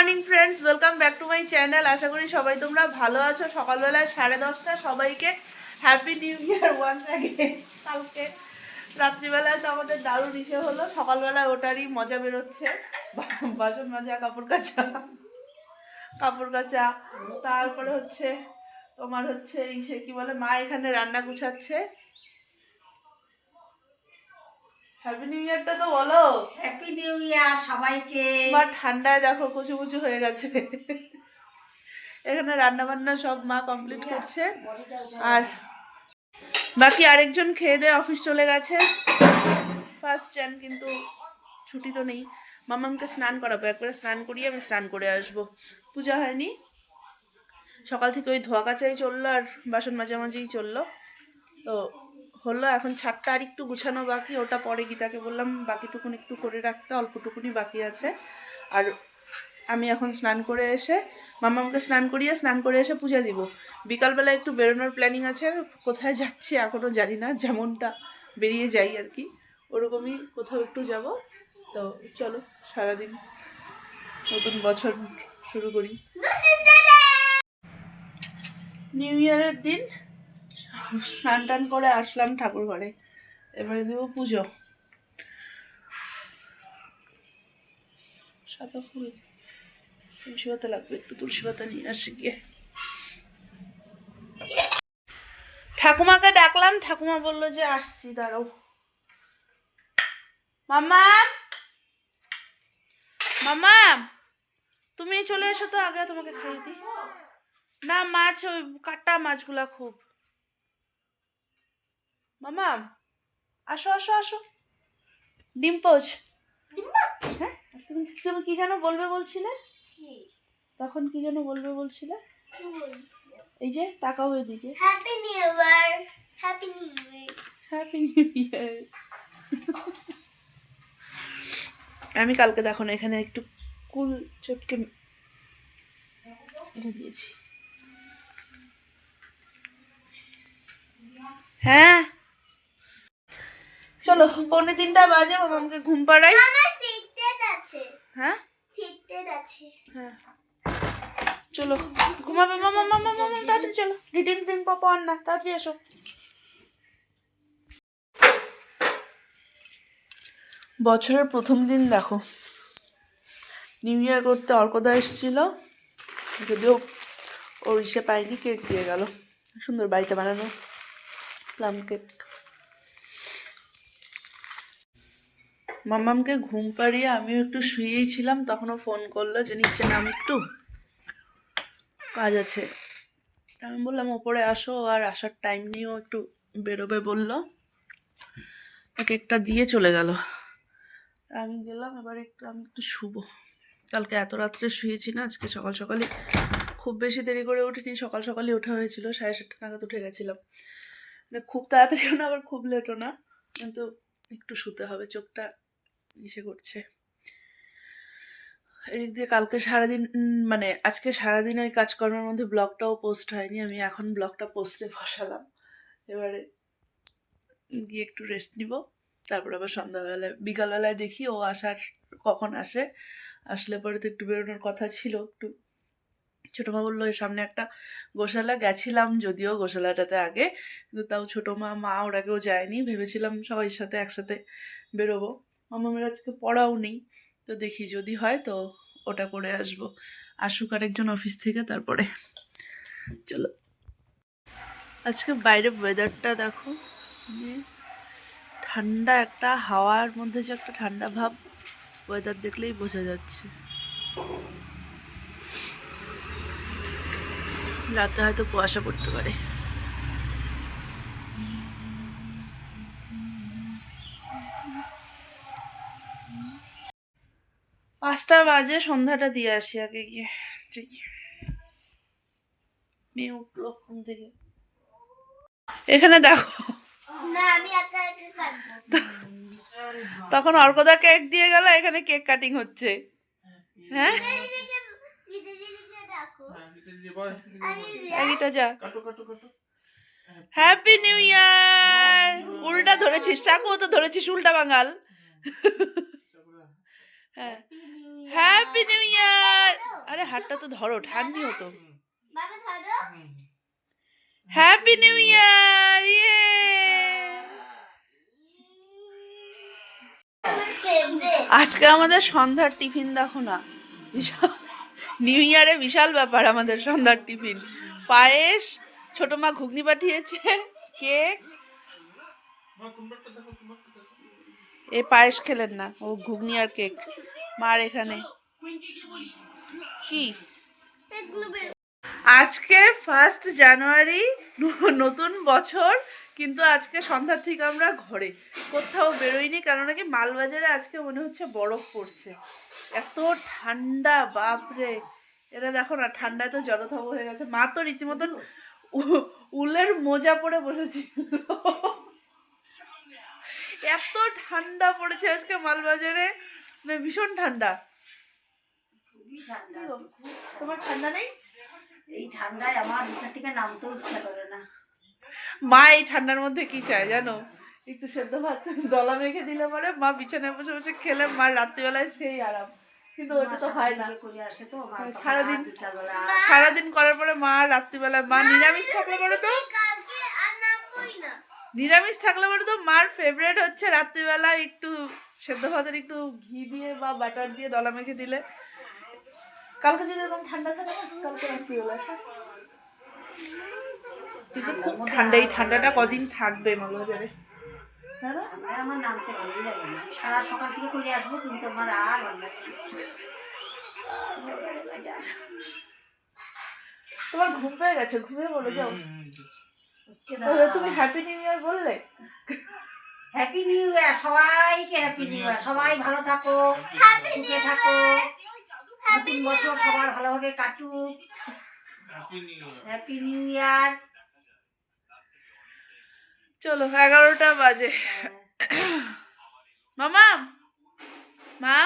Morning friends, welcome back to my channel. আশা করি সবাই তোমরা ভালো আছো। সকালবেলায় 10:30 সবাইকে happy new year once again. কালকে রাত্রিবেলায় তো আমাদের দারুণ ইসে হলো, সকালবেলায় ওটারই মজা বেরোচ্ছে। বাসন মাজা, কাপড় কাচা, তারপরে হচ্ছে তোমার হচ্ছে ইসে কি বলে, মা এখানে রান্না গুছাচ্ছে। হ্যাপি নিউ ইয়ারটা তো বলো। হ্যাপি নিউ ইয়ার সবাইকে। মা ঠান্ডায় দেখো কুচু হয়ে গেছে। এখানে রান্না বান্না সব মা কমপ্লিট করছে, আর বাকি আরেকজন খেয়ে দিয়ে অফিস চলে গেছে। ফার্স্ট জ্যান, কিন্তু ছুটি তো নেই। মামামকে স্নান করাবো, একবারে স্নান করিয়ে আমি স্নান করে আসবো। পূজা হয়নি, সকাল থেকে ওই ধোয়া কাচাই চললো আর বাসন মাঝামাঝিই চললো। তো হলো, এখন ছাদটা আর একটু গুছানো বাকি, ওটা পরে গীতাকে বললাম বাকিটুকুন একটু করে রাখতে, অল্পটুকুনি বাকি আছে। আর আমি এখন স্নান করে এসে মামামকে স্নান করে এসে পূজা দিব। বিকালবেলা একটু বেরোনোর প্ল্যানিং আছে, কোথায় যাচ্ছি এখনও জানি না, যেমনটা বেরিয়ে যাই আর কি ওরকমই কোথাও একটু যাব। তো চলো সারাদিন নতুন বছর শুরু করি। নিউ ইয়ারের দিন স্নান টান করে আসলাম ঠাকুর ঘরে, এবারে দেবো পুজো। সাদা ফুল, তুলসী পাতা লাগবে, একটু তুলসী পাতা নিয়ে আসি গিয়ে। ঠাকুমাকে ডাকলাম, ঠাকুমা বললো যে আসছি, দাঁড়াও। মামা, মামা তুমি চলে এসো তো, আগে তোমাকে খাইয়ে দিই। না মাছ, ওই কাটা মাছগুলা খুব। মামা আসো আসো আসো। ডিম্পোজ, হ্যাঁ তুমি কি যেন বলবে বলছিলে, তখন কি যেন বলবে বলছিলে? এই যে তাকাও এদিকে। হ্যাপি নিউ ইয়ার, হ্যাপি নিউ ইয়ার, হ্যাপি নিউ ইয়ার। আমি কালকে দেখো না এখানে একটু কুল চটকে এনে দিয়েছি। হ্যাঁ চলো, 2:45 বাজে, মামাকে ঘুম পাড়াই। আমার সিটেড আছে। হ্যাঁ সিটেড আছে। হ্যাঁ চলো ঘুমাবে। মামা মামা মামা তাড়াতাড়ি চলো, রিডিং টিং পাপা আর না, তাড়াতাড়ি এসো। বছরের প্রথম দিন দেখো, নিউ ইয়ার করতে অর্কদা এসেছিল, যদিও ওর ইসে পাইনি, কেক দিয়ে গেল, সুন্দর বাড়িতে বানানো প্লাম কেক। মামামকে ঘুম পাড়িয়ে আমিও একটু শুয়েই ছিলাম, তখনও ফোন করলো যে নিচে নাম, একটু কাজ আছে। আমি বললাম ওপরে আসো, আর আসার টাইম নিয়েও একটু বেরোবে বললো, কেকটা দিয়ে চলে গেল। আমি গেলাম, এবার আমি একটু শুবো। কালকে এত রাত্রে শুয়েছি না, আজকে সকাল সকালই, খুব বেশি দেরি করে উঠিনি, সকাল সকালই ওঠা হয়েছিল, 7:30 নাগাদ উঠে গেছিলাম। মানে খুব তাড়াতাড়িও না আবার খুব লেটও না, কিন্তু একটু শুতে হবে, চোখটা ইসে করছে। এদিক দিয়ে কালকে সারাদিন মানে আজকে সারাদিন ওই কাজকর্মের মধ্যে ব্লগটাও পোস্ট হয়নি, আমি এখন ব্লগটা পোস্টে বসালাম। এবারে গিয়ে একটু রেস্ট নিব, তারপর আবার সন্ধ্যাবেলায় বিকালবেলায় দেখি ও কখন আসলে পরে তো একটু বেরোনোর কথা ছিল। একটু ছোটো মা বললো এর সামনে একটা গোশালা, গেছিলাম যদিও গোশালাটাতে আগে, কিন্তু তাও ছোটো মা ওর আগেও যায়নি, ভেবেছিলাম সবাই সাথে একসাথে বেরোবো। মামামের আজকে পড়াও নেই, তো দেখি যদি হয় তো ওটা করে আসবো, আসুক আরেকজন অফিস থেকে, তারপরে চলো। আজকে বাইরের ওয়েদারটা দেখো, মানে ঠান্ডা, একটা হাওয়ার মধ্যে যে একটা ঠান্ডা ভাব, ওয়েদার দেখলেই বোঝা যাচ্ছে। রাতে হয়তো কুয়াশা পড়তে পারে। পাঁচটা বাজে, সন্ধ্যাটা দিয়ে আসি আগে গিয়ে। মেয়ে উঠলো ঘুম থেকে, এখানে দেখো। না আমি একা একা কাটবো। তখন অর্কদা কেক দিয়ে গেল, এখানে কেক কাটিং হচ্ছে। হ্যাঁ দিদিকে ডাকো। গীতা যা। হ্যাপি নিউ ইয়ার। উল্টা ধরেছিস চাকু, তো ধরেছিস উল্টা বাঙাল। হ্যাঁ, নিউ হ্যাপি নিউ ইয়ার। আরে হাতটা তো ধরো, ঠান্ডি হতো। বাবা ধরো হ্যাপি নিউ ইয়ার, ইয়ে। আমার ফেভারিট আজকে আমাদের সন্ধ্যার টিফিন দেখো না, বিশাল। নিউ ইয়ারে বিশাল ব্যাপার আমাদের সন্ধ্যার টিফিন। পায়েস, ছোট মা ঘুগনি পাঠিয়েছে, কেক। এ পায়েস খেলেন না, ও ঘুগনি আর কেক। মার এখানে কি আজকে 1 জানুয়ারি, নতুন বছর। কিন্তু আজকে সন্ধ্যা থেকে আমরা ঘরে কোথাও বেরোইনি, কারণ নাকি মালবাজারে আজকে মনে হচ্ছে বরফ পড়ছে। এত ঠান্ডা, বাপরে। এরা দেখো না, ঠান্ডায় তো জলথব হয়ে গেছে। মা তো রীতিমতন উলের মোজা পরে বসেছিল। এত ঠান্ডা পড়েছে আজকে মালবাজারে, মানে ভীষণ ঠান্ডা। খুবই ঠান্ডা কি গো, আজকে, খুব ঠান্ডা। তোমার ঠান্ডা নেই? এই ঠান্ডায় আমার বিছানা থেকে নামতেও ইচ্ছা করে না। মা এই ঠান্ডার মধ্যে কি চায় জানো? একটু সেদ্ধ ভাত দলা মেখে দিলে পরে মা বিছানায় বসে বসে খেলে মার রাত্রিবেলায় সেই আরাম। কিন্তু ওটা তো হয় না। করে আসে তো মা তখন সারাদিন আর বিকালবেলা সারাদিন করার পরে মা রাত্রিবেলায়, মা নিরামিষ থাকলে পরে তো, কালকে আর নামবই না নিরামিষ থাকলে পরে তো মার ফেভারিট হচ্ছে রাত্রিবেলা একটু সেদ্ধ ভাতের একটু ঘি দিয়ে বা বাটার দিয়ে দলা মেখে দিলে। কালকে যদি এরকম ঠান্ডা থাকে না, কালকে রাত্রিবেলায় কিন্তু খুব ঠান্ডা। এই ঠান্ডাটা কদিন থাকবে মালবাজারে, হ্যাঁ না? আমার নামতে ভালোই লাগে না। সারা সকাল থেকে করে আসবো, কিন্তু আমার আর ভালো লাগে না। তোমার ঘুম পেয়ে গেছে, ঘুমিয়ে বলো যাও। হচ্ছে না। তুমি হ্যাপি নিউ ইয়ার বললে? হ্যাপি নিউ ইয়ার, সবাইকে হ্যাপি নিউ ইয়ার। সবাই ভালো থাকো, সুখে থাকো, নতুন বছর সবার ভালোভাবে কাটুক। হ্যাপি নিউ ইয়ার। চলো 11টা বাজে। মামা, মা